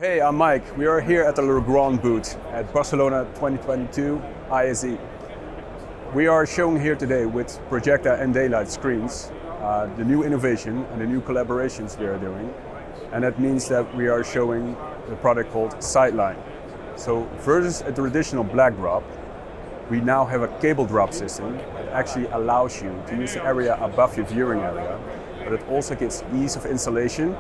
Hey, I'm Mike. We are here at the Legrand booth at Barcelona 2022 ISE. We are showing here today with projector and daylight screens the new innovation and the new collaborations we are doing. And that means that we are showing the product called Sightline. So versus a traditional black drop, we now have a cable drop system that actually allows you to use the area above your viewing area, but it also gives ease of installation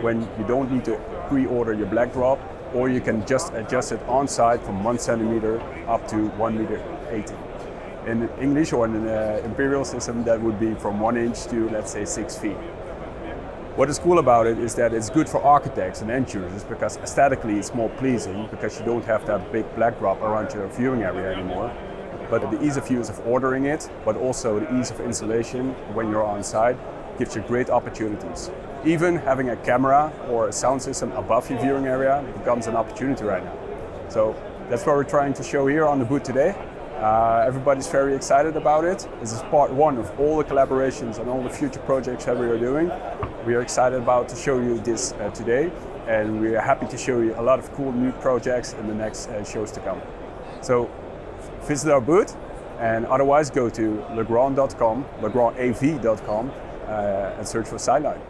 when you don't need to pre-order your black drop, or you can just adjust it on site from 1 centimeter up to 1.80 m. In English or in an imperial system, that would be from 1 inch to, let's say, 6 feet. What is cool about it is that it's good for architects and end users because aesthetically it's more pleasing because you don't have that big black drop around your viewing area anymore. But the ease of use of ordering it, but also the ease of installation when you're on site, gives you great opportunities. Even having a camera or a sound system above your viewing area becomes an opportunity right now. So that's what we're trying to show here on the booth today. Everybody's very excited about it. This is part one of all the collaborations and all the future projects that we are doing. We are excited about to show you this today, and we are happy to show you a lot of cool new projects in the next shows to come. So visit our booth, and otherwise go to legrand.com, legrandav.com, and search for Sightline.